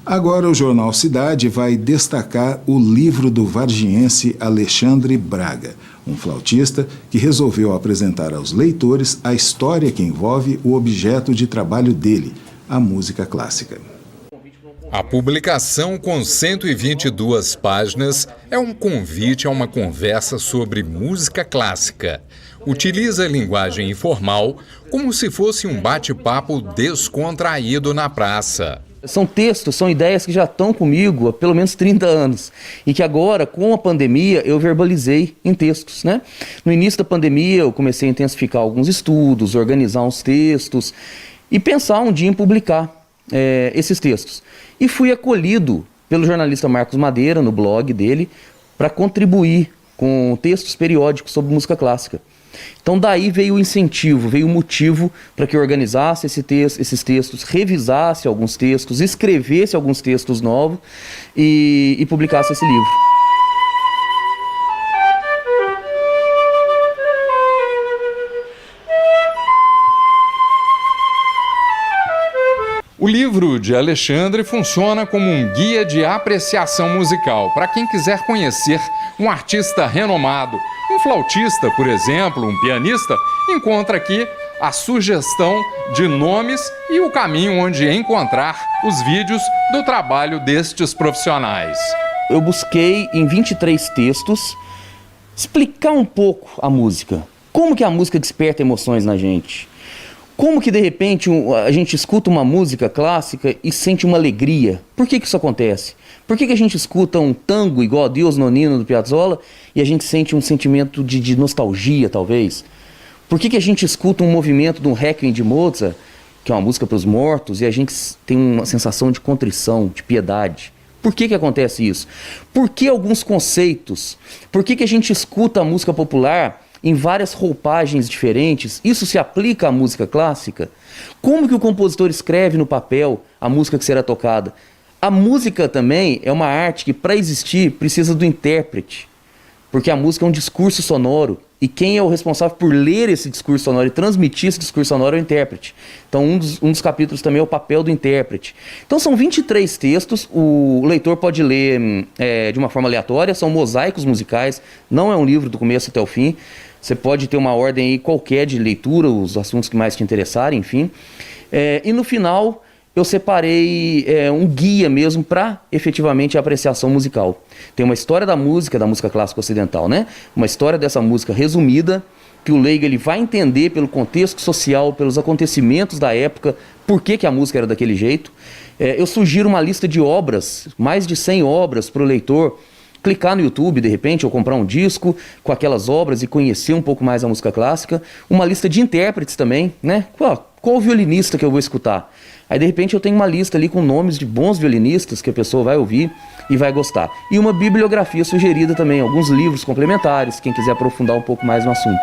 Agora o Jornal Cidade vai destacar o livro do vargiense Alexandre Braga, um flautista que resolveu apresentar aos leitores a história que envolve o objeto de trabalho dele, a música clássica. A publicação, com 122 páginas, é um convite a uma conversa sobre música clássica. Utiliza a linguagem informal como se fosse um bate-papo descontraído na praça. São textos, são ideias que já estão comigo há pelo menos 30 anos e que agora, com a pandemia, eu verbalizei em textos, né? No início da pandemia, eu comecei a intensificar alguns estudos, organizar uns textos e pensar um dia em publicar esses textos. E fui acolhido pelo jornalista Marcos Madeira, no blog dele, para contribuir com textos periódicos sobre música clássica. Então daí veio o incentivo, veio o motivo para que eu organizasse esses textos, revisasse alguns textos, escrevesse alguns textos novos e publicasse esse livro. O livro de Alexandre funciona como um guia de apreciação musical para quem quiser conhecer um artista renomado. Um flautista, por exemplo, um pianista, encontra aqui a sugestão de nomes e o caminho onde encontrar os vídeos do trabalho destes profissionais. Eu busquei em 23 textos explicar um pouco a música. Como que a música desperta emoções na gente? Como que de repente a gente escuta uma música clássica e sente uma alegria? Por que isso acontece? Por que a gente escuta um tango igual a Deus Nonino do Piazzolla e a gente sente um sentimento de nostalgia, talvez? Por que a gente escuta um movimento de um Requiem de Mozart, que é uma música para os mortos, e a gente tem uma sensação de contrição, de piedade? Por que acontece isso? Por que alguns conceitos? Por que a gente escuta a música popular em várias roupagens diferentes? Isso se aplica à música clássica? Como que o compositor escreve no papel a música que será tocada? A música também é uma arte que, para existir, precisa do intérprete, porque a música é um discurso sonoro, e quem é o responsável por ler esse discurso sonoro e transmitir esse discurso sonoro é o intérprete. Então um dos capítulos também é o papel do intérprete. Então são 23 textos, o leitor pode ler de uma forma aleatória, são mosaicos musicais, não é um livro do começo até o fim. Você pode ter uma ordem aí qualquer de leitura, os assuntos que mais te interessarem, enfim. E no final eu separei um guia mesmo para efetivamente a apreciação musical. Tem uma história da música clássica ocidental, né? Uma história dessa música resumida, que o leigo ele vai entender pelo contexto social, pelos acontecimentos da época, por que a música era daquele jeito. Eu sugiro uma lista de obras, mais de 100 obras para o leitor clicar no YouTube, de repente, ou comprar um disco com aquelas obras e conhecer um pouco mais a música clássica. Uma lista de intérpretes também, né? Qual violinista que eu vou escutar? Aí, de repente, eu tenho uma lista ali com nomes de bons violinistas que a pessoa vai ouvir e vai gostar. E uma bibliografia sugerida também, alguns livros complementares, quem quiser aprofundar um pouco mais no assunto.